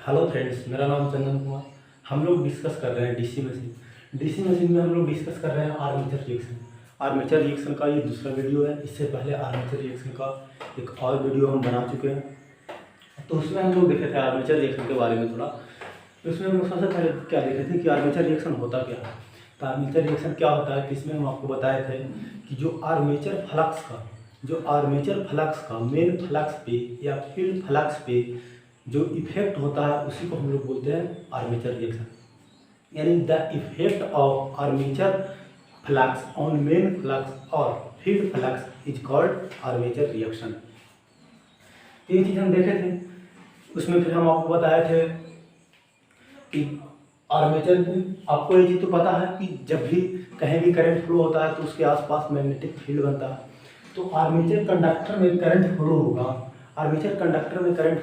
Hello friends, मेरा नाम चंदन कुमार। हम लोग डिस्कस कर रहे हैं डीसी मशीन। डीसी मशीन में हम लोग डिस्कस कर रहे हैं आर्मेचर रिएक्शन। आर्मेचर रिएक्शन का ये दूसरा वीडियो है। इससे पहले आर्मेचर रिएक्शन का एक और वीडियो हम बना चुके हैं, तो उसमें हम लोग देखे थे आर्मेचर रिएक्शन के बारे में थोड़ा। तो उसमें हम लोग सबसे पहले क्या देखे थे कि आर्मेचर रिएक्शन होता क्या है। तो आर्मेचर रिएक्शन क्या होता है कि इसमें हम आपको बताए थे कि जो आर्मेचर फ्लक्स का मेन फ्लक्स पे या फील्ड फ्लक्स पे जो इफेक्ट होता है उसी को हम लोग बोलते हैं आर्मेचर रिएक्शन। यानी the effect of armature flux on main flux और field flux is called armature reaction. ये चीज़ हम देखे थे। उसमें फिर हम आपको बताए थे कि आर्मेचर में आपको ये चीज़ तो पता है कि जब भी कहीं भी करंट फ्लो होता है तो उसके आसपास मैग्नेटिक फील्ड बनता है। तो आर्मेचर कंडक्टर में करंट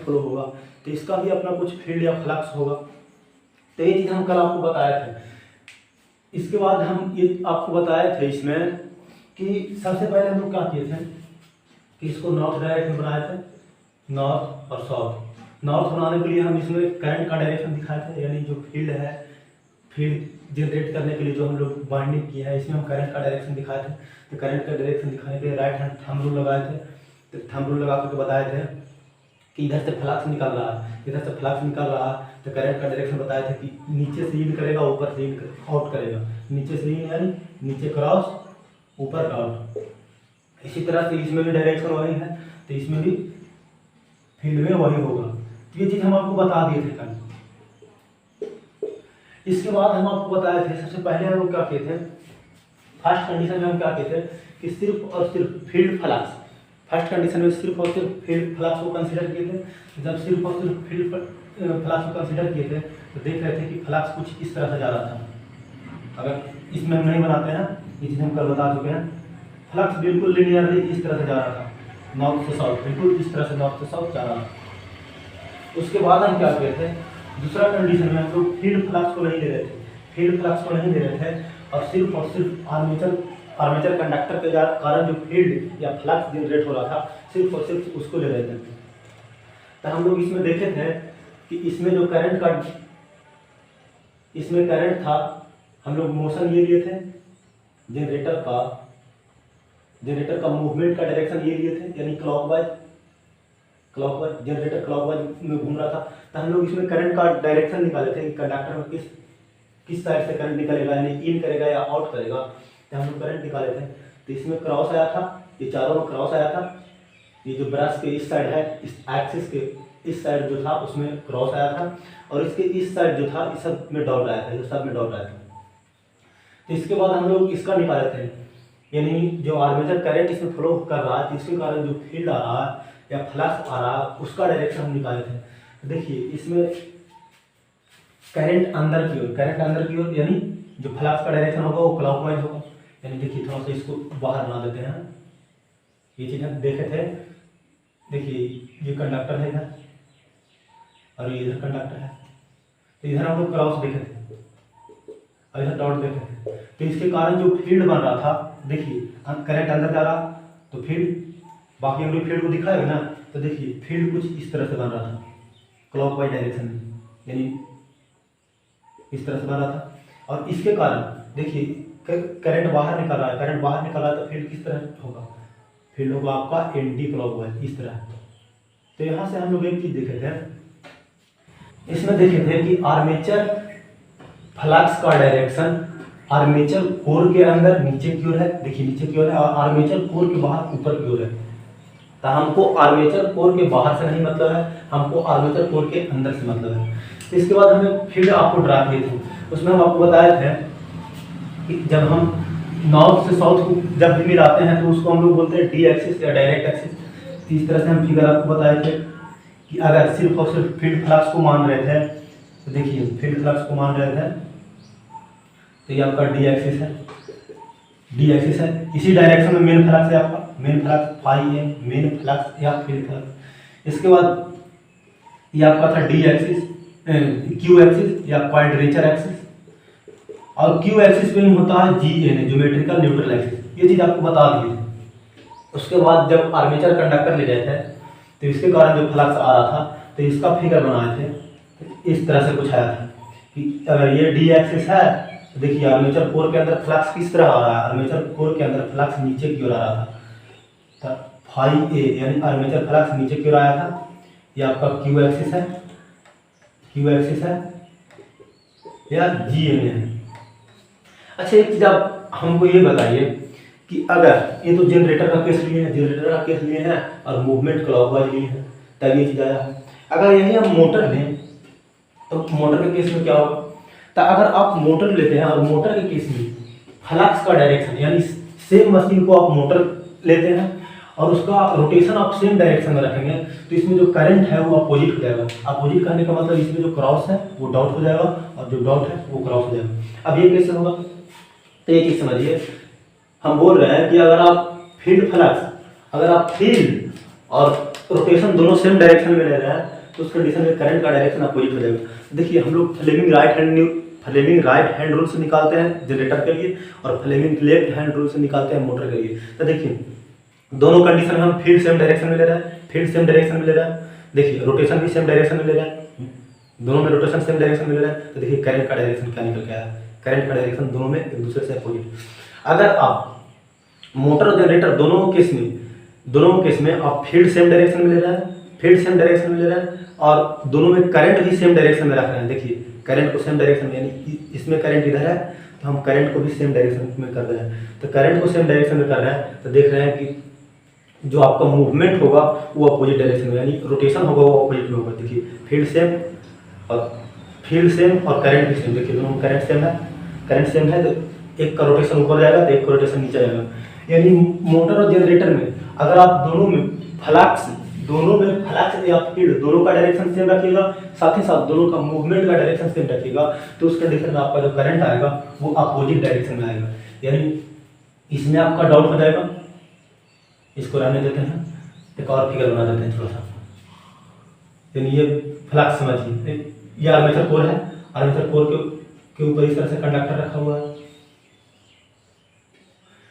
फ्लो होगा, तो इसका भी अपना कुछ फील्ड या फ्लक्स होगा। तो ये चीज़ हम कल आपको बताए थे। इसके बाद हम ये आपको बताए थे इसमें कि सबसे पहले हम लोग क्या किए थे कि इसको नॉर्थ डायरेक्शन बनाए थे, नॉर्थ और साउथ। नॉर्थ बनाने के लिए हम इसमें करंट का डायरेक्शन दिखाए थे, यानी जो फील्ड जनरेट करने के लिए जो हम लोग बाइंडिंग किया है इसमें हम करंट का डायरेक्शन दिखाए थे। तो करंट का डायरेक्शन दिखाने के लिए राइट हैंड थंब रूल लगाए थे। तो थंब रूल लगा करके बताए थे कि इधर से फ्लक्स निकल रहा है, तो करंट का डायरेक्शन बताए थे कि नीचे से इन करेगा, ऊपर से इन आउट करेगा। नीचे से इन यानी नीचे क्रॉस, ऊपर आउट। इसी तरह से इसमें भी डायरेक्शन वही है, तो इसमें भी फील्ड में वही होगा। तो ये चीज़ हम आपको बता दिए थे कल। इसके बाद हम आपको बताए थे, सबसे पहले हम लोग क्या किए थे, फर्स्ट कंडीशन में हम क्या किए थे कि सिर्फ और सिर्फ फील्ड फ्लक्स। फर्स्ट कंडीशन में सिर्फ और सिर्फ फील्ड फ्लक्स को कंसीडर किए थे। जब सिर्फ और सिर्फ फील्ड फ्लक्स को कंसीडर किए थे तो देख रहे थे कि फ्लक्स कुछ इस तरह से जा रहा था। अगर इसमें हम नहीं बनाते हैं, ये चीज़ हम कल बता चुके हैं, फ्लक्स बिल्कुल लिनियरली इस तरह से जा रहा था, नॉर्थ से साउथ, बिल्कुल इस तरह से नॉर्थ से साउथ जा रहा था। उसके बाद हम क्या किए थे, दूसरा कंडीशन में हम लोग फील्ड फ्लक्स को नहीं ले रहे थे और सिर्फ आर्मेचर कंडक्टर के कारण जो फील्ड या फ्लक्स जनरेट हो रहा था सिर्फ और सिर्फ उसको ले रहे थे। तो हम लोग इसमें देखे थे कि इसमें जो इसमें करंट था, हम लोग मोशन ये लिए थे, जनरेटर का मूवमेंट का डायरेक्शन ये लिए थे, यानी क्लॉकवाइज जनरेटर क्लॉकवाइज में घूम रहा था। तो हम लोग इसमें करंट का डायरेक्शन निकाले थे कि कंडक्टर में किस साइड से करंट निकलेगा, यानी इन करेगा या आउट करेगा। तो हम लोग करंट निकाले थे। तो इसमें क्रॉस आया था, ये चारों में क्रॉस आया था। ये जो ब्रश के इस साइड है, इस एक्सिस के इस साइड जो था उसमें क्रॉस आया था, और इसके इस साइड जो था इस सब में डॉट आया था, तो इसके बाद हम लोग इसका निकाले थे, यानी जो आर्मेचर करंट इसमें फ्लो कर रहा है जिसके कारण जो फील्ड आ रहा है या फ्लक्स आ रहा है उसका डायरेक्शन हम निकाले थे। तो देखिए इसमें करंट अंदर की ओर, यानी जो फ्लक्स का डायरेक्शन होगा वो क्लॉकवाइज होगा। यानी देखिए थोड़ा सा इसको बाहर बना देते हैं। ये चीज़ हम देखे थे। देखिए ये कंडक्टर है इधर और ये इधर कंडक्टर है। तो इधर हम लोग क्रॉस देखे थे और इधर डॉट देखे थे। तो इसके कारण जो फील्ड बन रहा था, देखिए करंट अंदर जा रहा तो फील्ड, बाकी हम लोग फील्ड को दिखाएगा ना, तो देखिए फील्ड कुछ इस तरह से बन रहा था क्लॉकवाइज डायरेक्शन में, यानी इस तरह से बन रहा था। और इसके कारण देखिए करंट बाहर निकल रहा है, तो फील्ड किस तरह होगा, फील्ड होगा आपका एंटी क्लॉकवाइज इस तरह। तो यहाँ से हम लोग एक चीज़ देखे थे, इसमें देखे थे कि आर्मेचर फ्लक्स का डायरेक्शन आर्मेचर कोर के अंदर नीचे की ओर है, देखिए नीचे की ओर है, और आर्मेचर कोर के बाहर ऊपर की ओर है। तो हमको आर्मेचर कोर के बाहर से नहीं मतलब है, हमको आर्मेचर कोर के अंदर से मतलब है। तो इसके बाद हमने फील्ड आपको ड्रा किए थे। उसमें हम आपको बताए थे कि जब हम नॉर्थ से साउथ को जब भी मिलाते हैं तो उसको हम लोग बोलते हैं डी एक्सिस या डायरेक्ट एक्सिस। इस तरह से हम फिगर आपको बताए थे कि अगर सिर्फ और सिर्फ फील्ड फ्लक्स को मान रहे थे, तो देखिए फील्ड फ्लक्स को मान रहे थे, तो ये आपका डी एक्सिस है। इसी डायरेक्शन में मेन फ्लक्स है आपका, मेन फ्लक्स फाई है, मेन फ्लक्स या फील्ड फ्लक्स। इसके बाद ये आपका था डी एक्सिस, क्यू एक्सिस या क्वाड्रेचर एक्सिस, और क्यू एक्सिस पे ही होता है G N, geometrical neutral axis. ये चीज़ आपको बता दी है। उसके बाद जब आर्मेचर कंडक्टर ले गए थे तो इसके कारण जो फ्लक्स आ रहा था, तो इसका फिगर बनाए थे। इस तरह से कुछ आया था कि अगर ये डी एक्सिस है तो देखिए आर्मेचर कोर के अंदर फ्लक्स किस तरह आ रहा है, आर्मेचर कोर के अंदर फ्लक्स नीचे की ओर आ रहा था फाई ए, यानी आर्मेचर फ्लक्स नीचे की ओर आया था। ये आपका क्यू एक्सिस है, क्यू एक्सिस है या जी एन है। अच्छा एक चीज़ आप हमको ये बताइए कि अगर ये तो जनरेटर का केस लिए हैं, जनरेटर का केस लिए हैं और मूवमेंट क्लॉकवाइज लिए हैं, तब ये चीज़ आया है। अगर यही हम मोटर लें तो मोटर के केस में क्या होगा, तो अगर आप मोटर लेते हैं और मोटर के केस में फ्लक्स का डायरेक्शन, यानी सेम मशीन को आप मोटर लेते हैं और उसका रोटेशन आप सेम डायरेक्शन में रखेंगे, तो इसमें जो करंट है वो अपोजिट हो जाएगा। अपोजिट करने का मतलब इसमें जो क्रॉस है वो डॉट हो जाएगा और जो डॉट है वो क्रॉस हो जाएगा। अब ये कैसे होगा, तो एक चीज समझिए, हम बोल रहे हैं कि अगर आप फील्ड फ्लक्स, अगर आप फील्ड और रोटेशन दोनों सेम डायरेक्शन में ले रहे हैं तो उस कंडीशन में करंट का डायरेक्शन अपोजिट हो जाएगा। देखिए हम लोग फ्लेमिंग राइट हैंड रूल से निकालते हैं जनरेटर के लिए और फ्लेमिंग लेफ्ट हैंड रूल से निकालते हैं मोटर के लिए। तो देखिए दोनों कंडीशन में हम फील्ड सेम डायरेक्शन में ले रहे हैं, फील्ड सेम डायरेक्शन में ले रहे हैं, देखिए रोटेशन भी सेम डायरेक्शन में ले रहे हैं, दोनों में रोटेशन सेम डायरेक्शन में ले रहे हैं, तो देखिए करंट का डायरेक्शन क्या निकल के आया, करंट का डायरेक्शन दोनों में एक दूसरे से अपोजिट। अगर आप मोटर और जनरेटर दोनों केस में आप फील्ड सेम डायरेक्शन में ले रहे हैं, फील्ड सेम डायरेक्शन में ले रहे हैं और दोनों में करंट भी सेम डायरेक्शन में रख रहे हैं। देखिए करंट को सेम डायरेक्शन में, यानी इसमें करंट इधर है तो हम करंट को भी सेम डायरेक्शन में कर रहे हैं, तो करंट को सेम डायरेक्शन में कर रहे हैं तो देख रहे हैं कि जो आपका मूवमेंट होगा वो अपोजिट डायरेक्शन में, यानी रोटेशन होगा वो अपोजिट में होगा। देखिए फील्ड सेम और करंट भी सेम, देखिए दोनों करंट सेम है तो एक का रोटेशन ऊपर जाएगा तो एक का रोटेशन नीचे जाएगा। यानी मोटर और जनरेटर में अगर आप दोनों में फ्लक्स या फील्ड दोनों का डायरेक्शन सेम रखिएगा, साथ ही साथ दोनों का मूवमेंट का डायरेक्शन सेम रखिएगा, तो उस कंडीशन में आपका जो करंट आएगा वो अपोजिट डायरेक्शन में आएगा। यानी इसमें आपका डाउट हो जाएगा, इसको रहने देते हैं, एक और फिगर बना देते हैं थोड़ा सा। यानी ये फ्लक्स समझिए, ये आर्मेचर कोर है, आर्मेचर कोर के ऊपर इस तरह से कंडक्टर रखा हुआ है।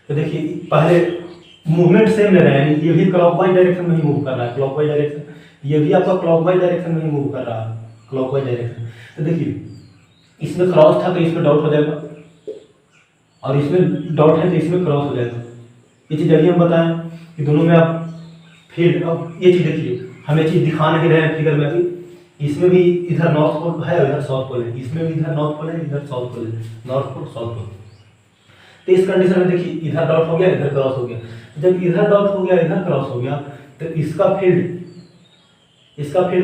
तो देखिए पहले मूवमेंट सेम ले रहे हैं, ये भी क्लॉकवाइज डायरेक्शन में ही मूव कर रहा है, क्लॉकवाइज डायरेक्शन, ये भी आपका क्लॉकवाइज डायरेक्शन में ही मूव कर रहा है, क्लॉकवाइज डायरेक्शन। तो देखिए इसमें क्रॉस था तो इसमें डॉट हो जाएगा और इसमें डॉट है तो इसमें क्रॉस हो जाएगा। ये चीज़ अभी हम बताएं कि दोनों में आप फील्ड, अब ये चीज़ देखिए हम ये चीज़ दिखा नहीं रहे हैं फिगर में भी, इसमें भी इधर नॉर्थ पोल है और इधर साउथ पोल है, इसमें भी इधर नॉर्थ पोल है इधर साउथ पोल है, नॉर्थ पोल साउथ पोल। तो इस कंडीशन में देखिए इधर डॉट हो गया इधर क्रॉस हो गया, जब इधर डॉट हो गया इधर क्रॉस हो गया तो इसका फील्ड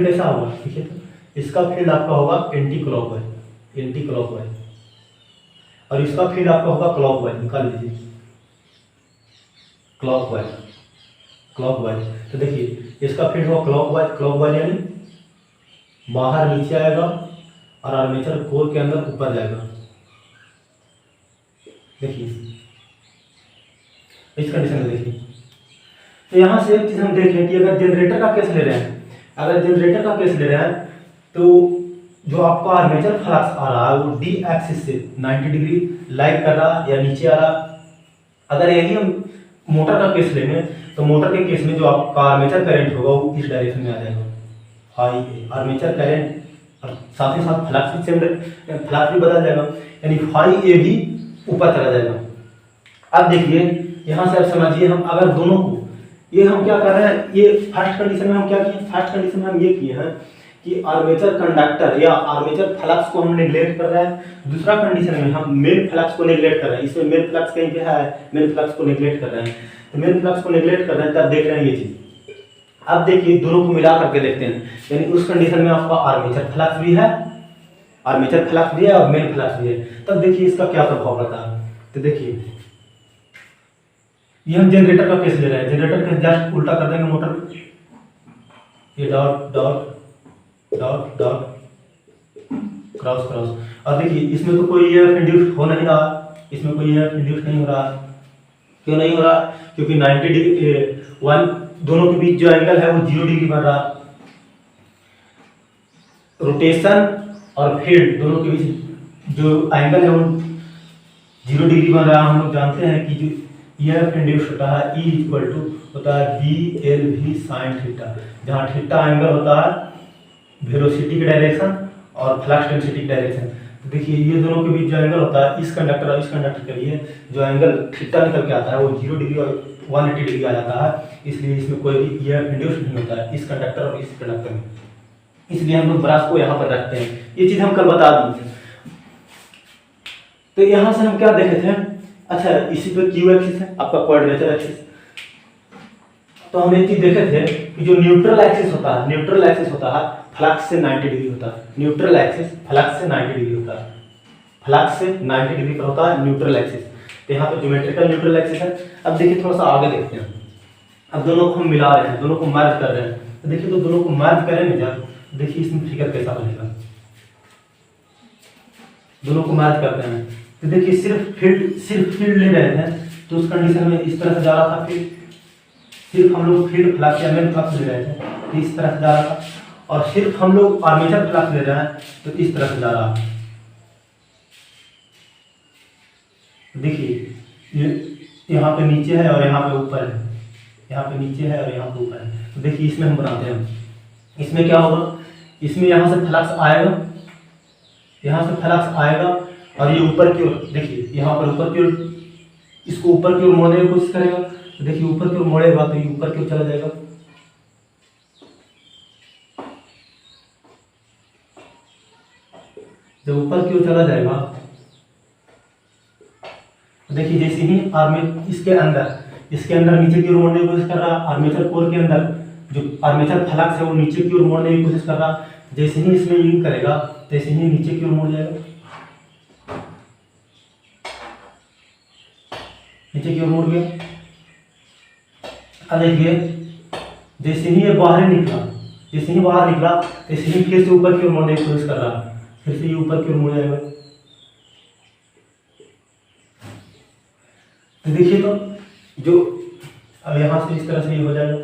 कैसा होगा, ठीक है, तो इसका फील्ड आपका होगा एंटी क्लॉकवाइज और इसका फील्ड आपका होगा क्लॉकवाइज। निकाल लीजिए क्लॉकवाइज। तो देखिए इसका फील्ड होगा क्लॉकवाइज यानी बाहर नीचे आएगा और आर्मेचर कोर के अंदर ऊपर जाएगा। देखिए इस कंडीशन में देखिए, तो यहाँ से एक चीज हम देखें कि अगर जनरेटर का केस ले रहे हैं तो जो आपका आर्मेचर फ्लक्स आ रहा है वो डी एक्सिस से 90 डिग्री लाइक कर रहा है या नीचे आ रहा। अगर यही हम मोटर का केस लेंगे तो मोटर के केस में जो आपका आर्मेचर करंट होगा वो इस डायरेक्शन में आ जाएगा, फाई आर्मेचर करंट और साथ ही साथ फ्लक्स भी बदल जाएगा, यानी फाई ए भी ऊपर चला जाएगा। अब देखिए यहाँ से आप समझिए, हम अगर दोनों को, ये हम क्या कर रहे हैं, ये फर्स्ट कंडीशन में हम क्या किए, फर्स्ट कंडीशन में हम ये किए हैं कि आर्मेचर कंडक्टर या आर्मेचर फ्लक्स को हम नेग्लेक्ट कर रहे हैं। दूसरा कंडीशन में हम मेन फ्लक्स को नेग्लेक्ट कर रहे हैं, इसमें मेन फ्लक्स कहीं पे है, मेन फ्लक्स को नेग्लेक्ट कर रहे हैं, तो मेन फ्लक्स को नेग्लेक्ट कर रहे हैं तब देख रहे हैं ये चीज। अब देखिए दोनों को मिला करके देखते हैं, यानी उस कंडीशन में आपका आर्मेचर फ्लक्स भी है और मेन फ्लक्स भी है, तब देखिए इसका क्या प्रभाव रहता है। तो देखिए ये हम जनरेटर का केस ले रहे हैं, जनरेटर का जस्ट उल्टा कर देंगे मोटर में, ये dot dot dot dot cross cross, और देखिए इसमें तो कोई ईएमएफ इंड्यूस हो नहीं रहा, इसमें कोई ईएमएफ इंड्यूस नहीं हो रहा। क्यों नहीं हो रहा, क्योंकि 90 डिग्री दोनों के बीच जो एंगल है वो 0 डिग्री बन रहा। रोटेशन और फील्ड दोनों के बीच जो एंगल है वो 0 डिग्री बन रहा। हम लोग जानते हैं कि जो ईएमएफ इंड्यूस होता है E इक्वल टू होता है BLV साइन थीटा, जहाँ थीटा एंगल होता है वेलोसिटी की डायरेक्शन और फ्लक्स डेंसिटी डायरेक्शन। तो देखिए ये दोनों के बीच जो एंगल होता है इस कंडक्टर और इस कंडक्टर के लिए जो एंगल थीटा निकल के आता है वो 0 डिग्री और 180 डिग्री आ जाता है, इसलिए इसमें कोई भी ईएमएफ इंड्यूस नहीं होता है इस कंडक्टर और इस कंडक्टर में, इसलिए हम लोग ब्रास को यहाँ पर रखते हैं। ये चीज़ हम कल बता दिए। तो यहाँ से हम क्या देखे थे, अच्छा इसी पे क्यू एक्सिस है आपका क्वाड्रेचर एक्सिस। तो हम एक चीज देखे थे कि जो न्यूट्रल एक्सिस होता है, न्यूट्रल एक्सिस होता है फ्लक्स से 90 डिग्री होता है, न्यूट्रल एक्सिस फ्लक्स से 90 डिग्री होता है, फ्लक्स से 90 डिग्री पर होता है न्यूट्रल एक्सिस। तो यहाँ पे ज्योमेट्रिकल न्यूट्रल एक्सिस है। अब देखिए थोड़ा सा आगे देखते हैं, अब दोनों को हम मिला रहे हैं, दोनों को मर्ज कर रहे हैं। तो देखिए तो दोनों को मर्ज करेंगे जब, देखिए इसमें फिगर कैसा बनेगा, दोनों को मर्ज करते हैं। तो देखिए सिर्फ फील्ड ले रहे थे तो उस कंडीशन में इस तरह से जा रहा था, फिर सिर्फ हम लोग फील्ड फ्लक्स या मेन फ्लक्स ले रहे थे तो इस तरह से जा रहा था, और सिर्फ हम लोग आर्मेचर फ्लक्स ले रहे हैं तो इस तरह से जा रहा है। देखिए ये यहाँ पे नीचे है और यहाँ पे ऊपर है, यहाँ पे नीचे है और यहाँ पे ऊपर है। तो देखिए इसमें हम बनाते हैं, इसमें क्या होगा, इसमें यहाँ से फ्लक्स आएगा, यहाँ से फ्लक्स आएगा और ये ऊपर की ओर, देखिए यहाँ पर ऊपर की ओर, इसको ऊपर की ओर मोड़ने की कोशिश करेगा। तो देखिए ऊपर की ओर मोड़ेगा तो ये ऊपर की ओर चला जाएगा, जब ऊपर की ओर चला जाएगा तो देखिए जैसे ही इसके अंदर नीचे की ओर मोड़ने की कोशिश कर रहा, आर्मेचर कोर के अंदर जो आर्मेचर फ्लक्स है वो नीचे की ओर मोड़ने की कोशिश कर रहा, जैसे ही इसमें यूं करेगा तैसे ही नीचे की ओर मुड़ जाएगा, नीचे की ओर मुड़ गया। अब देखिए जैसे ही ये बाहर निकला, जैसे ही बाहर निकला तैसे ही फिर से ऊपर की ओर मुड़ने की कोशिश कर रहा, फिर से ये ऊपर की ओर मुड़ जाएगा। तो देखिए तो जो अब यहाँ से इस तरह से ये हो जाएगा।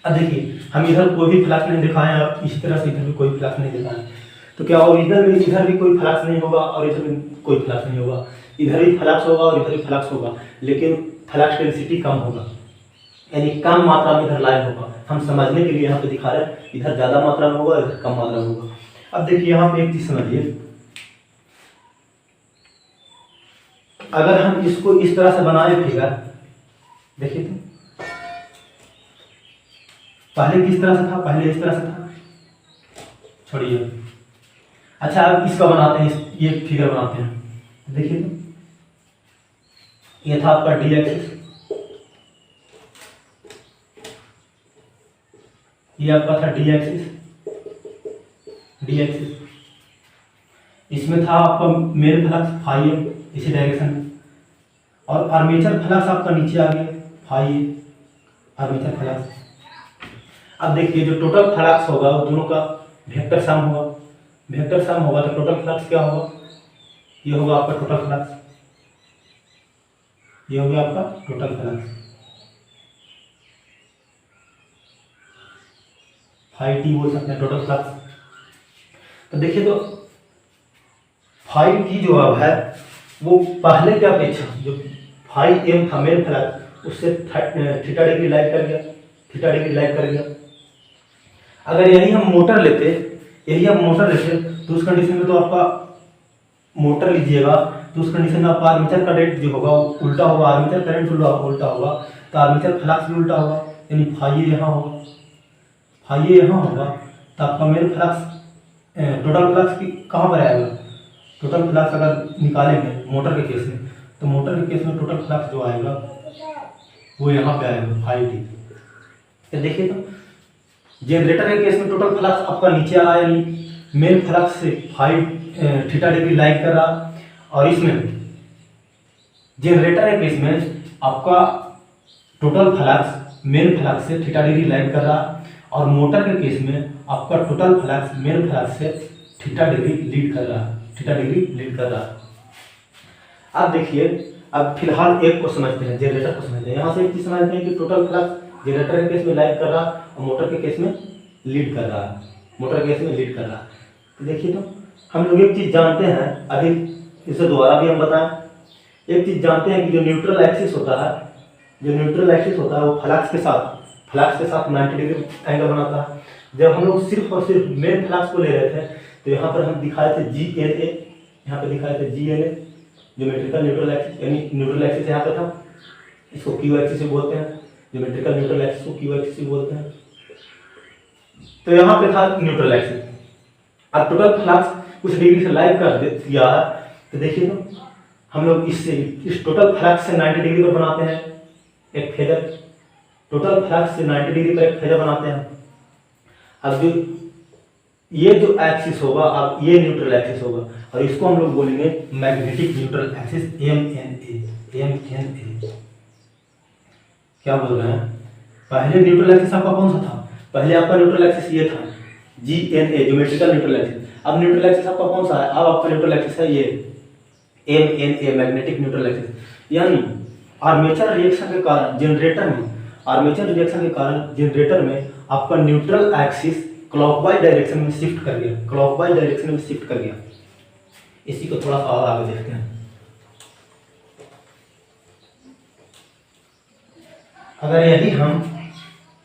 अब देखिए हम इधर कोई भी फ्लक्स नहीं दिखाएं और इस तरह से इधर भी कोई फ्लक्स नहीं दिखाएं, तो क्या होगा, इधर भी कोई फ्लक्स नहीं होगा और इधर भी कोई फ्लक्स नहीं होगा, इधर भी फ्लक्स होगा और इधर भी फ्लक्स होगा, लेकिन फ्लक्स डेंसिटी कम होगा, यानी कम मात्रा में इधर लाइन होगा। हम समझने के लिए यहाँ पे दिखा रहे हैं, इधर ज़्यादा मात्रा में होगा, इधर कम मात्रा में होगा। अब देखिए यहाँ पे एक चीज़ समझिए, अगर हम इसको इस तरह से बनाए फिगर, देखिए तो पहले किस तरह से था, पहले इस तरह से था, छोड़िए। अच्छा अब इसका बनाते हैं, ये फिगर बनाते हैं। देखिए तो ये था आपका डी एक्सिस, ये आपका था डी एक्सिस, इसमें था आपका मेन फ्लक्स फाई एम इसी डायरेक्शन में, और आर्मेचर फ्लक्स आपका नीचे आ गया फाई ए, आर्मेचर फ्लक्स। अब देखिए जो टोटल फ्लक्स होगा वो दोनों का वेक्टर सम होगा, वेक्टर सम होगा तो टोटल फ्लक्स क्या होगा, ये होगा आपका टोटल फ्लक्स, ये हो गया आपका टोटल फ्लक्स, फाई टी बोल सकते हैं टोटल फ्लक्स। तो देखिए तो फाई टी जो अब है वो पहले के अपेक्षा जो फाई एम था मेन फ्लक्स उससे थीटा डिग्री लाइक कर गया, थीटा डिग्री लाइक कर गया। अगर यही हम मोटर लेते तो उस कंडीशन में तो आपका मोटर लीजिएगा तो उस कंडीशन में आपका आर्मेचर करंट जो होगा उल्टा होगा, आर्मेचर करंट उल्टा होगा तो आर्मेचर फ्लक्स भी उल्टा होगा, यानी फाई ए यहाँ होगा, फाई ए यहाँ होगा तो आपका मेन फ्लक्स टोटल फ्लक्स की कहाँ पर आएगा, टोटल फ्लक्स अगर निकालेंगे मोटर के केस में तो मोटर के केस में टोटल फ्लक्स जो आएगा वो यहाँ पे आएगा फाई टी। तो देखिए तो जनरेटर के केस में टोटल फ्लक्स आपका नीचे आया, यानी मेन फ्लक्स से फाई थीटा डिग्री लाइक कर रहा, और इसमें जनरेटर के केस में आपका टोटल फ्लक्स मेन फ्लक्स से थीटा डिग्री लाइक कर रहा, और मोटर के केस में आपका टोटल फ्लक्स मेन फ्लक्स से थीटा डिग्री लीड कर रहा, थीटा डिग्री लीड कर रहा। अब देखिए अब फिलहाल एक को समझते हैं, जनरेटर को समझते हैं। यहाँ से एक चीज समझते हैं कि टोटल फ्लक्स जनरेटर के केस में लाइक कर रहा और मोटर के केस में लीड कर रहा, मोटर के केस में लीड कर रहा। तो देखिए तो हम लोग एक चीज़ जानते हैं, अभी इसे दोबारा भी हम बताएं, एक चीज़ जानते हैं कि जो न्यूट्रल एक्सिस होता है वो फ्लक्स के साथ फ्लैक्स के साथ 90 डिग्री एंगल बनाता है। जब हम लोग सिर्फ और सिर्फ मेन फ्लैक्स को ले रहे थे तो यहाँ पर हम दिखाए थे GNA, यहाँ पे दिखाए थे GNA ज्योमेट्रिकल न्यूट्रल एक्सिस, यानी न्यूट्रल एक्सिस यहाँ पे था, इसको क्यू एक्सिस भी बोलते हैं, ज्योमेट्रिकल न्यूट्रल एक्सिस को क्यू एक्सिस भी बोलते हैं। तो यहाँ पे था न्यूट्रल एक्सिस। अब टोटल फ्लक्स कुछ डिग्री से लाइव कर दिया है, तो देखिए तो हम लोग इस टोटल फ्लक्स से 90 डिग्री पर बनाते हैं एक फेजर, टोटल फ्लक्स से 90 डिग्री पर एक फेजर बनाते हैं। अब जो ये जो एक्सिस होगा, अब ये न्यूट्रल एक्सिस होगा और इसको हम लोग बोलेंगे मैग्नेटिक न्यूट्रल एक्सिस, MNA। क्या बोल रहे हैं? पहले न्यूट्रल एक्सिस आपका कौन सा था? पहले आपका न्यूट्रल एक्सिस ये था GNA ज्योमेट्रिकल न्यूट्रल एक्सिस। अब न्यूट्रल एक्सिस आपका कौन सा है? अब आपका न्यूट्रल एक्सिस है ये MNA मैग्नेटिक न्यूट्रल एक्सिस। यानी आर्मेचर रिएक्शन के कारण जनरेटर में, आर्मेचर रिएक्शन के कारण जनरेटर में आपका न्यूट्रल एक्सिस क्लॉकवाइज डायरेक्शन में शिफ्ट कर गया, क्लॉकवाइज डायरेक्शन में शिफ्ट कर गया। इसी को थोड़ा सा और आगे देखते हैं। अगर यदि हम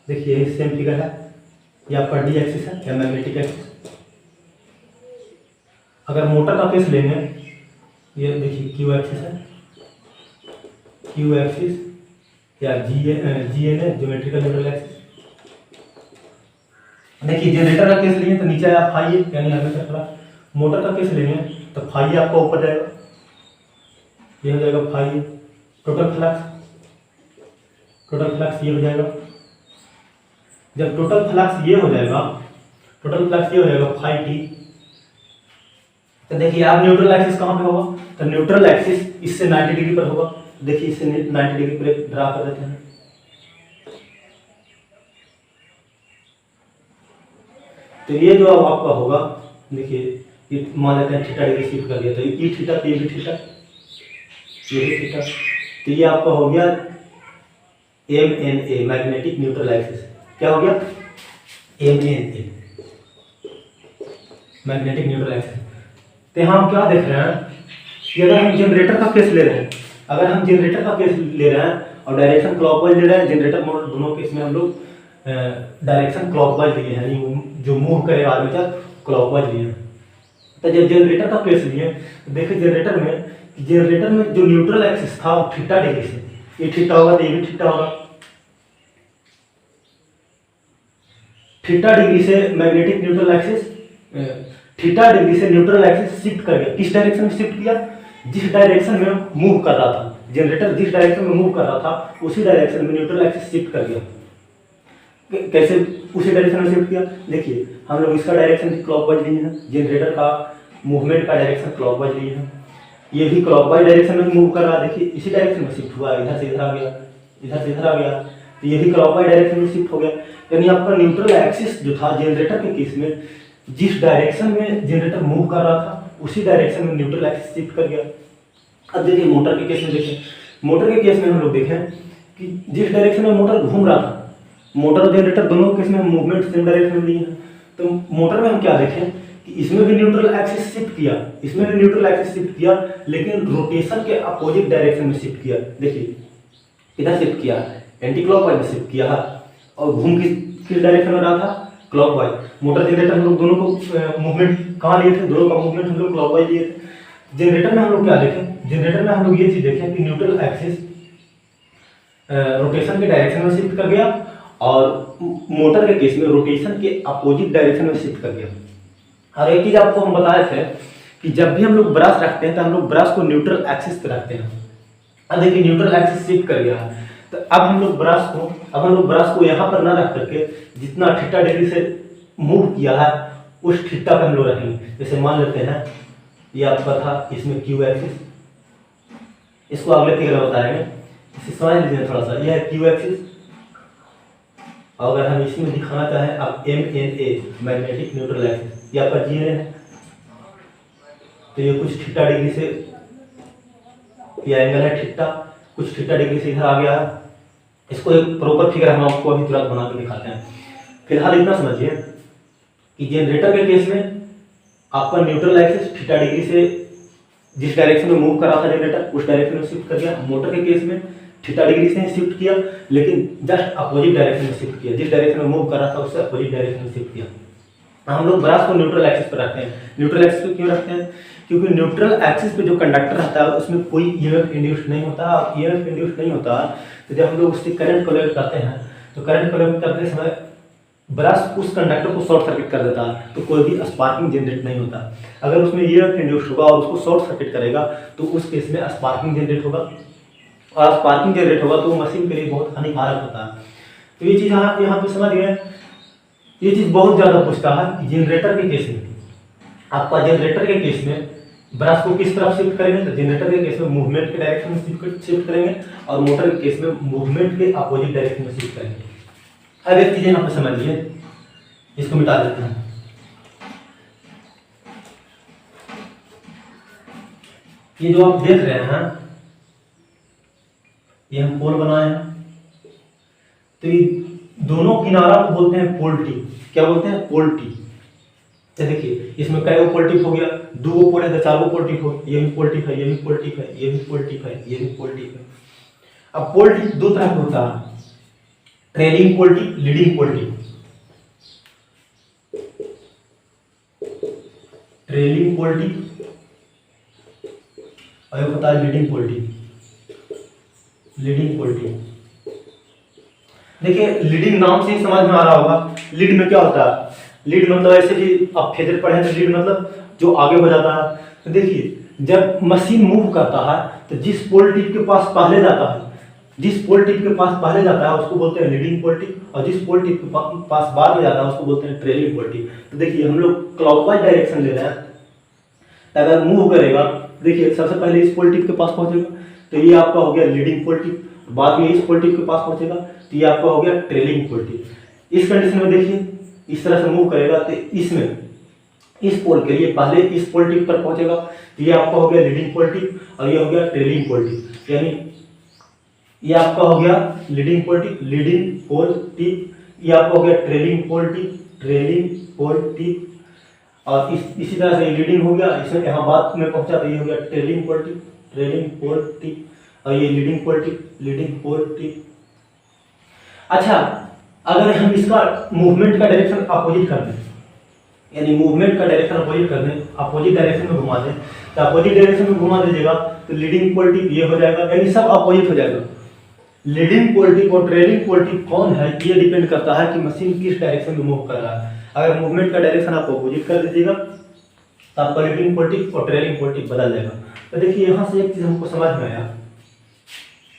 देखिए सेम फिगर है, ये आपका डी एक्सिस है या मैग्नेटिक एक्सिस। अगर मोटर का केस लेंगे, ये देखिए क्यू एक्सिस है, क्यू एक्सिस या GNA ज्योमेट्रिकल न्यूट्रल एक्सिस। देखिए जनरेटर का केस लेंगे तो नीचे आया फाई, यानी आर्मेचर खड़ा। मोटर का केस लेंगे तो फाई आपका ऊपर जाएगा, ये हो जाएगा फाई। टोटल फ्लक्स ये हो जाएगा। जब टोटल फ्लक्स ये हो जाएगा, टोटल फ्लक्स ये हो जाएगा फाई टी। तो देखिए आप न्यूट्रल एक्सिस कहाँ पे होगा? तो न्यूट्रल एक्सिस इससे 90 डिग्री पर होगा। देखिए इससे 90 डिग्री पर एक ड्रा कर देते हैं। तो ये जो अब आपका होगा, देखिए ये मान लेते हैं थीटा डिग्री शिफ्ट कर दिया, तो ये थीटा, ये भी थीटा, ये भी थीटा। तो ये आपका हो गया MNA मैग्नेटिक न्यूट्रल एक्सिस। क्या हो गया? MNA magnetic neutral axis. तो यहाँ हम क्या देख रहे हैं कि अगर हम जनरेटर का केस ले रहे हैं, अगर हम जनरेटर का केस ले रहे हैं और डायरेक्शन क्लॉकवाइज ले रहे हैं, जनरेटर मोटर दोनों केस में हम लोग डायरेक्शन क्लॉकवाइज लिए हैं, यानी जो मूव करे आर्मेचर क्लॉकवाइज लिए हैं। तो जब जनरेटर का केस लिए तो देखिए जनरेटर में जो न्यूट्रल एक्सिस था वो थीटा डिग्री से, ये थीटा होगा तो ये भी थीटा होगा। थीटा डिग्री से magnetic neutral axis, theta degree से न्यूट्रल एक्सिस शिफ्ट कर गया। किस डायरेक्शन में शिफ्ट किया? जिस डायरेक्शन में मूव कर रहा था जनरेटर, जिस डायरेक्शन में मूव कर रहा था उसी डायरेक्शन में न्यूट्रल एक्सिस शिफ्ट कर गया। कैसे उसी डायरेक्शन में शिफ्ट किया? देखिए हम लोग इसका डायरेक्शन क्लॉकवाइज लिए हैं, जनरेटर का मूवमेंट का डायरेक्शन क्लॉकवाइज लिए हैं, ये भी क्लॉकवाइज डायरेक्शन में मूव कर रहा है। देखिए इसी डायरेक्शन में शिफ्ट हुआ, इधर से इधर आ गया, इधर से इधर आ गया, तो ये भी क्लॉकवाइज डायरेक्शन में शिफ्ट हो गया। यानी आपका न्यूट्रल एक्सिस जो था जनरेटर के केस में, जिस डायरेक्शन में जनरेटर मूव कर रहा था उसी डायरेक्शन में न्यूट्रल एक्सिस शिफ्ट कर गया। अब देखिए मोटर के केस में देखें, मोटर के केस में हम लोग देखें कि जिस डायरेक्शन में मोटर घूम रहा था, मोटर और जनरेटर दोनों केस में मूवमेंट सेम डायरेक्शन में लिए हैं। तो मोटर में हम क्या देखें कि इसमें भी न्यूट्रल एक्सिस शिफ्ट किया, इसमें भी न्यूट्रल एक्सिस शिफ्ट किया, लेकिन रोटेशन के अपोजिट डायरेक्शन में शिफ्ट किया। देखिए किधर शिफ्ट किया? एंटी क्लॉकवाइज में शिफ्ट किया और घूम किस डायरेक्शन में रहा था? क्लॉकवाइज। मोटर जनरेटर हम लोग दोनों को मूवमेंट कहाँ लिए थे? दोनों का मूवमेंट हम लोग क्लॉकवाइज लिए थे। जनरेटर में हम लोग क्या देखें? जनरेटर में हम लोग ये चीज देखें कि न्यूट्रल एक्सिस रोटेशन के डायरेक्शन में शिफ्ट कर गया और मोटर के केस में रोटेशन के अपोजिट डायरेक्शन में शिफ्ट कर गया। और एक चीज आपको हम बताए थे कि जब भी हम लोग ब्रश रखते हैं तो हम लोग ब्रश को न्यूट्रल एक्सिस पे रखते हैं। अब देखिए न्यूट्रल एक्सिस शिफ्ट कर गया है, तो अब हम लोग ब्रश को यहाँ पर ना रख करके जितना थीटा डिग्री से मूव किया है उस थीटा पे हम लोग रखेंगे। जैसे मान लेते हैं ये आपका था, इसमें क्यू एक्सिस, इसको अगले फिगर में बताएंगे, इसे समझ लीजिए थोड़ा सा। यह है क्यू एक्सिस, अगर हम इसमें दिखाना चाहें अब MNA मैग्नेटिक न्यूट्रल एक्सिस, ये आपका GNA है, तो ये कुछ थीटा डिग्री से ये एंगल है थीटा, कुछ थीटा डिग्री से इधर आ गया है। इसको एक प्रॉपर फिगर हम आपको अभी तुरंत बना के दिखाते हैं। फिलहाल इतना समझिए कि जनरेटर के केस में आपका न्यूट्रल एक्सिस थीटा डिग्री से जिस डायरेक्शन में मूव कर रहा था जनरेटर उस डायरेक्शन में शिफ्ट कर गया। मोटर के केस में थीटा डिग्री से शिफ्ट किया, लेकिन जस्ट अपोजिट डायरेक्शन में शिफ्ट किया, जिस डायरेक्शन में मूव कर रहा था उससे अपोजिट डायरेक्शन में शिफ्ट किया। हम लोग ब्रास को न्यूट्रल एक्सिस पर रखते हैं। न्यूट्रल एक्सिस पे क्यों रखते हैं? क्योंकि न्यूट्रल एक्सिस पे जो कंडक्टर रहता है उसमें कोई ईएमएफ इंड्यूस नहीं होता। ईएमएफ इंड्यूस नहीं होता तो जब हम लोग उससे करंट कोलेक्ट करते हैं तो करंट कोलेक्ट करते समय ब्रश उस कंडक्टर को शॉर्ट सर्किट कर देता है, तो कोई भी स्पार्किंग जनरेट नहीं होता। अगर उसमें ईएमएफ इंड्यूस होगा और उसको शॉर्ट सर्किट करेगा तो उस केस में स्पार्किंग जनरेट होगा, और स्पार्किंग जनरेट होगा तो मशीन के लिए बहुत हानिकारक होता है। तो ये चीज़ यहाँ पे समझ गए। ये चीज़ बहुत ज़्यादा पूछता है कि जनरेटर के केस में, आपका जनरेटर के केस में ब्रश को किस तरफ शिफ्ट करेंगे, तो जनरेटर के केस में मूवमेंट के डायरेक्शन में शिफ्ट करेंगे, और मोटर के केस में मूवमेंट के अपोजिट डायरेक्शन में शिफ्ट करेंगे। अब एक चीज़ यहाँ पे समझिए, इसको मिटा देते हैं। ये जो आप देख रहे हैं, ये हम पोल बनाए हैं, तो ये दोनों किनारा को बोलते हैं पोल टिप। क्या बोलते हैं? पोल टिप। तो देखिए इसमें कई पोल टिप हो गया, 2 पोल है तो 4 पोल टिप हो, ये भी पोल टिप है, ये भी पोल टिप है, ये भी पोल टिप है, ये भी पोल टिप है। अब पोल टिप 2 तरह का होता है, ट्रेलिंग पोल टिप, लीडिंग पोल टिप। ट्रेलिंग पोल टिप और एक होता है लीडिंग पोल टिप। लीडिंग पोल टिप देखिए, लीडिंग नाम से ही समझ में आ रहा होगा। लीड में क्या होता है? लीड मतलब ऐसे कि आप फेदर पढ़े हैं तो लीड मतलब जो आगे हो जाता है। तो देखिए जब मशीन मूव करता है तो जिस पोल टिप के पास पहले जाता है, जिस पोल टिप के पास पहले जाता है उसको बोलते हैं लीडिंग पोल टिप, और जिस पोल टिप के पास बाद में जाता है उसको बोलते हैं ट्रेलिंग पोल टिप। तो देखिए हम लोग क्लॉकवाइज डायरेक्शन ले रहे हैं, अगर मूव करेगा देखिए सबसे पहले इस पोल टिप के पास पहुंचेगा तो ये आपका हो गया लीडिंग पोल टिप, बाद में इस पोल टिप के पास पहुंचेगा तो ये आपका हो गया ट्रेलिंग पोल टिप। इस कंडीशन में देखिए इस तरह से मूव करेगा तो इसमें इस पोल के लिए पहले इस पोल टिप पर पहुंचेगा तो ये आपका हो गया लीडिंग पोल टिप, और ये हो गया ट्रेलिंग पोल टिप। यानी ये आपका हो गया लीडिंग पोल टिप, लीडिंग पोल टिप, ये आपका हो गया trailing pole tip, trailing pole tip, और इसी तरह से लीडिंग हो गया, इसमें यहाँ बाद में पहुंचा तो ये हो गया trailing pole tip, trailing pole tip, और ये लीडिंग पोल टिप, लीडिंग पोल टिप। अच्छा, अगर हम इसका मूवमेंट का डायरेक्शन अपोजिट कर दें, यानी मूवमेंट का डायरेक्शन अपोजिट कर दें, अपोजिट डायरेक्शन में घुमा दें, तो अपोजिट डायरेक्शन में घुमा दीजिएगा तो लीडिंग पोल टिप ये हो जाएगा, यानी सब अपोजिट हो जाएगा। लीडिंग पोल टिप और ट्रेलिंग पोल टिप कौन है ये डिपेंड करता है कि मशीन किस डायरेक्शन में मूव कर रहा है। अगर मूवमेंट का डायरेक्शन आप अपोजिट कर दीजिएगा तो आपका लीडिंग पोल टिप और ट्रेलिंग पोल टिप बदल जाएगा। तो देखिए यहाँ से एक चीज हमको समझ में आया,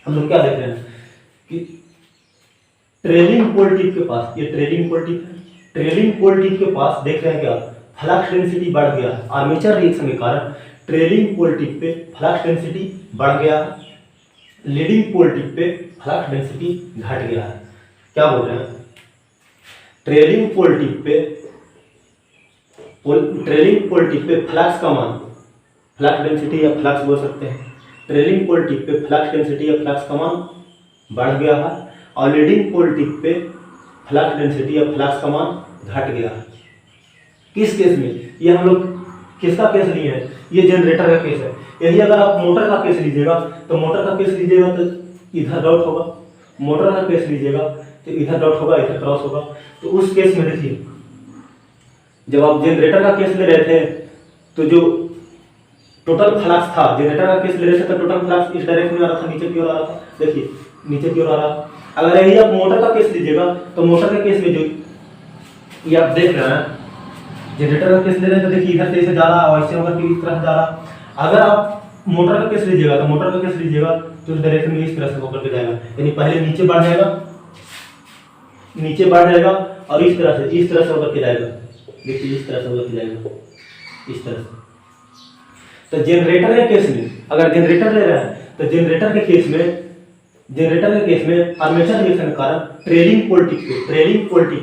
हम लोग क्या देख रहे हैं कि ट्रेलिंग पोल टिप के पास, ये ट्रेलिंग पोल टिप है, ट्रेलिंग पोल टिप के पास देख रहे हैं क्या, फ्लक्स डेंसिटी बढ़ गया आर्मेचर रिएक्शन के कारण। ट्रेलिंग पोल टिप पे फ्लक्स डेंसिटी बढ़ गया, लीडिंग पोल टिप पे फ्लक्स डेंसिटी घट गया है। क्या बोल रहे हैं? ट्रेलिंग पोल टिप पे फ्लक्स का मान, फ्लक्स डेंसिटी या फ्लक्स बोल सकते हैं, ट्रेलिंग पोल टिप पे फ्लक्स डेंसिटी या फ्लक्स का मान बढ़ गया है, और लीडिंग पोल टिप पे फ्लक्स डेंसिटी या फ्लक्स का मान घट गया है। किस केस में? ये हम लोग किसका केस लिए हैं? ये जनरेटर का केस है। यही अगर आप मोटर का केस लीजिएगा तो मोटर का केस लीजिएगा तो इधर डॉट होगा, मोटर का केस लीजिएगा तो इधर डॉट होगा, इधर क्रॉस होगा। तो उस केस में देखिए जब आप जनरेटर का केस ले रहे थे तो जो टोटल फ्लक्स था, जनरेटर का केस ले रहे थे तो टोटल फ्लक्स इस डायरेक्शन में आ रहा था, नीचे की ओर आ रहा था, देखिए नीचे की ओर आ रहा। अगर यही आप मोटर का केस लीजिएगा तो मोटर के केस में जो ये आप देख रहे हैं, जनरेटर का केस ले रहे हैं तो देखिए इधर से ऐसे जा रहा है, ऐसे होकर के इस तरह जा रहा। अगर आप मोटर का केस लीजिएगा तो मोटर का केस लीजिएगा तो उस डायरेक्शन में इस तरह से होकर के जाएगा, यानी पहले नीचे बढ़ जाएगा, नीचे बढ़ जाएगा और इस तरह से होकर के जाएगा, देखिए इस तरह से होकर के जाएगा, इस तरह से। तो जनरेटर के केस में अगर जनरेटर ले रहा है तो जनरेटर के केस में आर्मेचर रिएक्शन के कारण ट्रेलिंग पोल टिप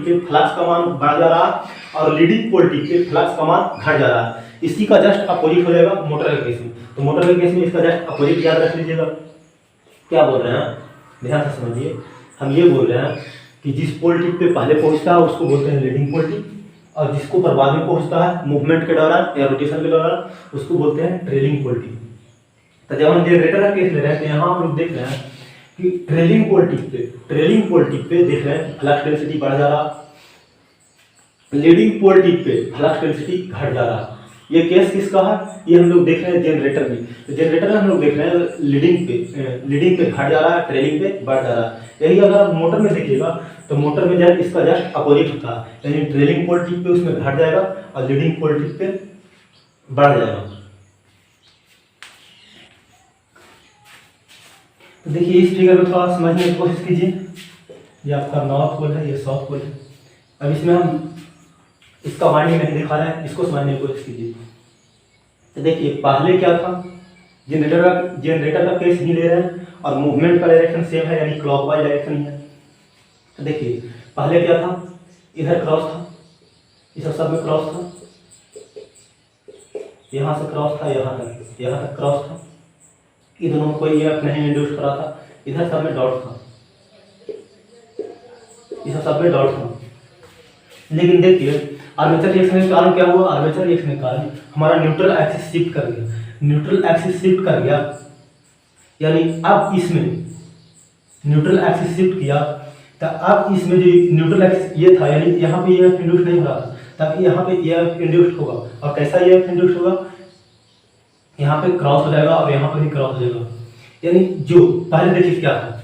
पे फ्लक्स का मान बढ़ जा रहा है और लीडिंग पोल टिप पे फ्लक्स का मान घट जा रहा है। इसी का जस्ट अपोजिट हो जाएगा मोटर के केस में। तो मोटर के केस में इसका जस्ट अपोजिट याद रख लीजिएगा। क्या बोल रहे हैं, ध्यान से समझिए। हम ये बोल रहे हैं कि जिस पोल टिप पे पहले पहुंचता है उसको बोलते हैं लीडिंग पोल टिप, और जिसको पर बाद में पहुंचता है मूवमेंट के दौरान या रोटेशन के दौरान उसको बोलते हैं ट्रेलिंग पोल टिप। तो जब हम जनरेटर का केस ले रहे हैं तो यहाँ हम लोग देख रहे हैं कि ट्रेलिंग पोल टिप पे देख रहे हैं फ्लक्स डेंसिटी बढ़ जा रहा, लीडिंग पोल टिप पे फ्लक्स डेंसिटी घट जा रहा। ये केस किसका है? ये हम लोग देख रहे हैं जनरेटर में। तो जनरेटर में हम लोग देख रहे हैं लीडिंग पे घट जा रहा है, ट्रेलिंग पे बढ़ जा रहा है। यही अगर आप मोटर में देखिएगा तो मोटर में जब इसका जस्ट अपोजिट होता है, यानी ट्रेलिंग पोल टिप पे उसमें घट जाएगा और लीडिंग पोल टिप पे बढ़ जाएगा। तो देखिए इस फिगर में थोड़ा समझने की कोशिश कीजिए। ये आपका नॉर्थ पोल है, ये साउथ पोल है। अब इसमें हम इसका वाइंडिंग नहीं दिखा रहे हैं, इसको समझने की कोशिश कीजिए। तो देखिए पहले क्या था, जनरेटर का केस ही ले रहे हैं और मूवमेंट का डायरेक्शन सेम है, यानी क्लॉकवाइज डायरेक्शन ही है। तो देखिए पहले क्या था, इधर क्रॉस था, इस सब में क्रॉस था, यहाँ से क्रॉस था, यहाँ तक क्रॉस था। इन दोनों में कोई EMF नहीं इंड्यूस करा था। इधर सब में डॉट था, इस सब में डॉट था। लेकिन देखिए आर्मेचर रिएक्शन के कारण क्या हुआ, आर्मेचर रिएक्शन के कारण हमारा न्यूट्रल एक्सिस शिफ्ट कर गया। न्यूट्रल एक्सिस शिफ्ट कर गया यानी अब इसमें न्यूट्रल एक्सिस शिफ्ट किया, तो अब इसमें जो न्यूट्रल एक्सिस ये था, यानी यहाँ पे EMF इंड्यूस नहीं हो रहा था, तब यहाँ पे EMF इंड्यूस होगा। और कैसा EMF इंड्यूस होगा, यहाँ पे क्रॉस हो जाएगा और यहाँ पे भी क्रॉस हो जाएगा। यानी जो पहले देखिए क्या था,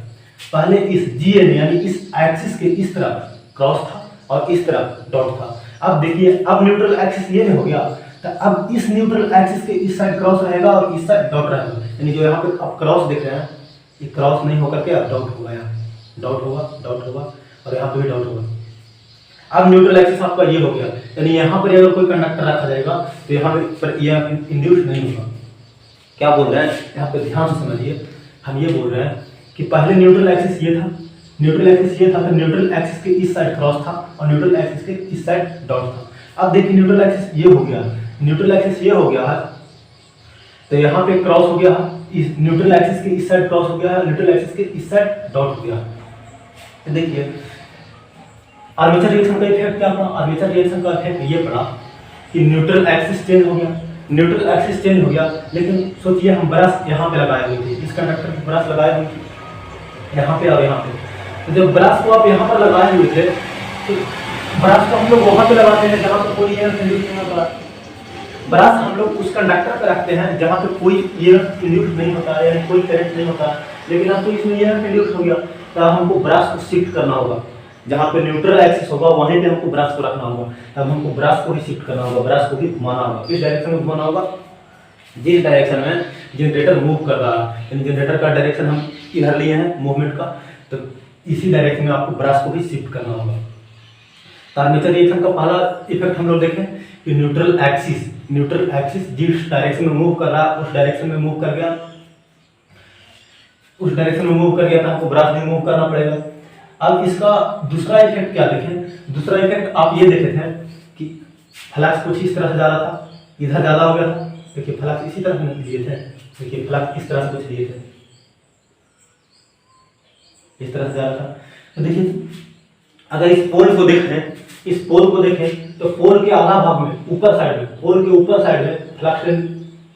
पहले इस GN यानी इस एक्सिस के इस तरफ क्रॉस था और इस तरफ डॉट था। अब देखिए अब न्यूट्रल एक्सिस ये हो गया, तो अब इस न्यूट्रल एक्सिस के इस साइड क्रॉस रहेगा और इस साइड डॉट रहेगा। यानी जो यहाँ पे आप क्रॉस देख रहे हैं, ये क्रॉस नहीं होकर के अब डॉट होगा, यहाँ डॉट होगा और यहाँ पे भी डॉट होगा। अब न्यूट्रल एक्सिस आपका ये हो गया, यानी यहाँ पर अगर कोई कंडक्टर रखा जाएगा तो यहाँ पर ये इंड्यूस नहीं होगा। क्या बोल रहे हैं यहाँ पे ध्यान से समझिए, हम ये बोल रहे हैं कि पहले न्यूट्रल एक्सिस ये था, तो न्यूट्रल एक्सिस के इस साइड क्रॉस था और न्यूट्रल एक्सिस के इस साइड डॉट था। अब देखिए न्यूट्रल एक्सिस ये हो गया, है, तो यहाँ पे क्रॉस हो गया, इस न्यूट्रल एक्सिस के इस साइड क्रॉस हो गया है, न्यूट्रल एक्सिस के इस साइड डॉट हो गया। तो देखिए आर्मेचर रिएक्शन का इफेक्ट क्या पड़ा, आर्मेचर रिएक्शन का इफेक्ट ये पड़ा कि न्यूट्रल एक्सिस चेंज हो गया। लेकिन सोचिए हम ब्रश यहाँ पे लगाए हुए थे, इस कंडक्टर पे ब्रश लगाए हुए थे यहाँ पे और यहाँ पे। तो जब ब्रश को आप यहाँ पर लगाए हुए थे तो ब्रश को हम लोग वहाँ पे लगाते हैं जहाँ पर कोई EMF इंड्यूस नहीं होता। ब्रश हम लोग उस कंडक्टर पे रखते हैं जहाँ पे कोई EMF इंड्यूस नहीं होता है, यानी कोई करंट नहीं होता। लेकिन अब तो इसमें EMF इंड्यूस हो गया, तो हमको ब्रश को शिफ्ट करना होगा, जहाँ पे न्यूट्रल एक्सिस होगा वहीं पे हमको ब्रश को रखना होगा। तब हमको ब्रश को ही शिफ्ट करना होगा, ब्रश को भी घुमाना होगा। किस डायरेक्शन में घुमाना होगा, जिस डायरेक्शन में जनरेटर मूव कर रहा है, यानी जनरेटर का डायरेक्शन हम इधर लिए हैं मूवमेंट का, तो इसी डायरेक्शन में आपको ब्रश को भी शिफ्ट करना होगा। तो आर्मेचर रिएक्शन का पहला इफेक्ट हम लोग देखें कि न्यूट्रल एक्सिस जिस डायरेक्शन में मूव कर रहा है उस डायरेक्शन में मूव कर गया, तो हमको ब्रश भी मूव करना पड़ेगा। अब इसका दूसरा इफेक्ट क्या देखें, दूसरा इफेक्ट आप ये देखे थे कि फ्लक्स कुछ इस तरह से जा रहा था, इधर ज़्यादा हो गया था। देखिए फ्लक्स इसी तरह से लिए थे, देखिए फ्लक्स इस तरह से कुछ लिए थे, इस तरह से जा रहा था। तो देखिए अगर इस पोल को देखें तो पोल के आधा भाग में पोल के ऊपर साइड में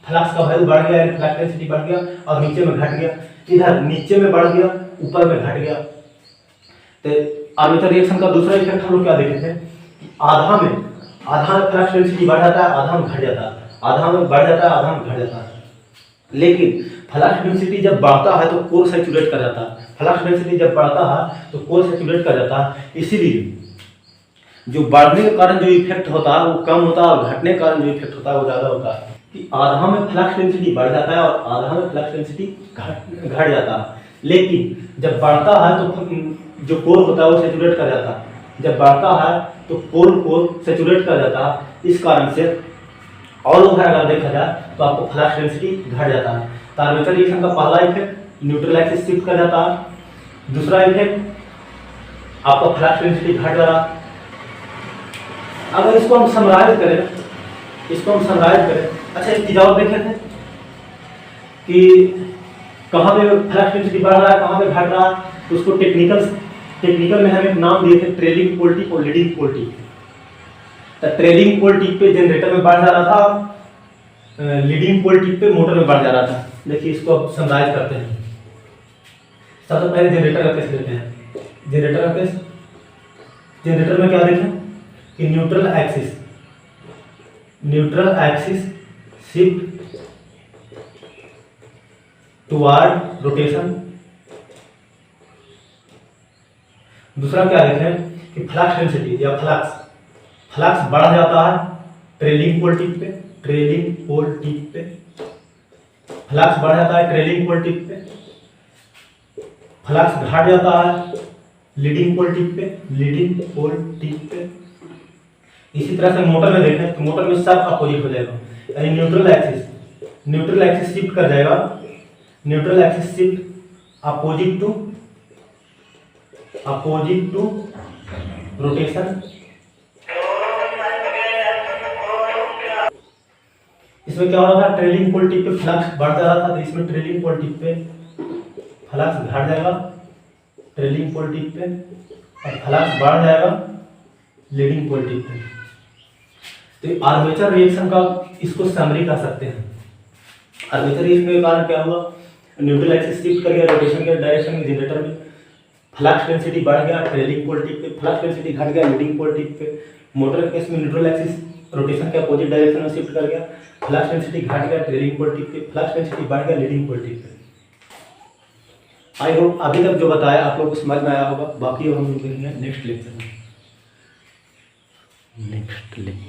फ्लक्स का वैल्यू बढ़ गया, फ्लक्स डेंसिटी बढ़ गया और नीचे में घट गया। इधर नीचे में बढ़ गया, ऊपर में घट गया। तो आर्मेचर रिएक्शन का दूसरा इफेक्ट हम लोग क्या देखे थे, आधा में फ्लक्स डेंसिटी बढ़ जाता है, आधा में घट जाता है, आधा में बढ़ जाता है, आधा में घट जाता है। लेकिन फ्लक्स डेंसिटी जब बढ़ता है तो कोर सैचुरेट कर जाता है, फ्लक्स डेंसिटी जब बढ़ता है तो कोर सैचुरेट कर जाता है। इसीलिए जो बढ़ने के कारण जो इफेक्ट होता है वो कम होता है और घटने के कारण जो इफेक्ट होता है वो ज़्यादा होता है। कि आधा में फ्लक्स डेंसिटी बढ़ जाता है और आधा में फ्लक्स डेंसिटी घट जाता है। लेकिन जब बढ़ता है तो जो कोर होता है वो सैचुरेट कर जाता है, जब बढ़ता है तो कोर को सैचुरेट कर जाता है। इस कारण से ऑल ओवर अगर देखा जाए तो आपको फ्लक्स डेंसिटी घट जाता है। तो आर्मेचर रिएक्शन का पहला इफेक्ट न्यूट्रल एक्सिस शिफ्ट कर जाता है, दूसरा इफेक्ट आपका फ्लक्स डेंसिटी घट जा रहा। अगर इसको हम समराइज करें, अच्छा एक चीज और देखे थे कि कहाँ पे फ्लक्स डेंसिटी बढ़ रहा है, कहाँ पे घट रहा है, तो उसको टेक्निकल में हमें नाम दिए थे ट्रेलिंग पोल टिप और लीडिंग पोल टिप। तो ट्रेलिंग पोल टिप पे जनरेटर में बढ़ जा रहा था, लीडिंग पोल टिप पे मोटर में बढ़ जा रहा था। देखिए इसको अब समराइज करते हैं। सबसे पहले जनरेटर का केस लेते हैं। जनरेटर का केस, जनरेटर में क्या देखें कि neutral axis shift toward rotation. दूसरा क्या देखें कि फ्लक्स डेंसिटी या फ्लक्स बढ़ जाता है ट्रेलिंग पोल टिप पे, फ्लक्स बढ़ जाता है ट्रेलिंग पोल टिप पे, फ्लक्स घट जाता है लीडिंग पोल टिप पे। इसी तरह से मोटर में देखें तो मोटर में सब अपोजिट हो जाएगा, यानी न्यूट्रल एक्सिस शिफ्ट कर जाएगा, neutral axis shift opposite to rotation. इसमें क्या हो रहा था, ट्रेलिंग पोल टिप पे फ्लक्स बढ़ जा रहा था, तो इसमें ट्रेलिंग पोल टिप पे फ्लक्स घट जाएगा ट्रेलिंग पोल टिप पे, और फ्लक्स बढ़ जाएगा लीडिंग पोल टिप पे। तो आर्मेचर रिएक्शन का इसको समरी कर सकते हैं। आर्मेचर रिएक्शन के कारण क्या हुआ, न्यूट्रल एक्सिस शिफ्ट कर गया रोटेशन के डायरेक्शन में, जनरेटर में फ्लक्स डेंसिटी बढ़ गया ट्रेलिंग पोल टिप पे, फ्लक्स डेंसिटी घट गया लीडिंग पोल टिप पे। मोटर के केस में न्यूट्रल एक्सिस रोटेशन के अपोजिट डायरेक्शन में शिफ्ट कर गया, फ्लक्स डेंसिटी घट गया ट्रेलिंग पोल टिप पे, फ्लक्स डेंसिटी बढ़ गया लीडिंग पोल टिप पे। आई होप अभी तक जो बताया आप लोगों को समझ में आया होगा। बाकी हम लोग देखेंगे नेक्स्ट लेक्चर में।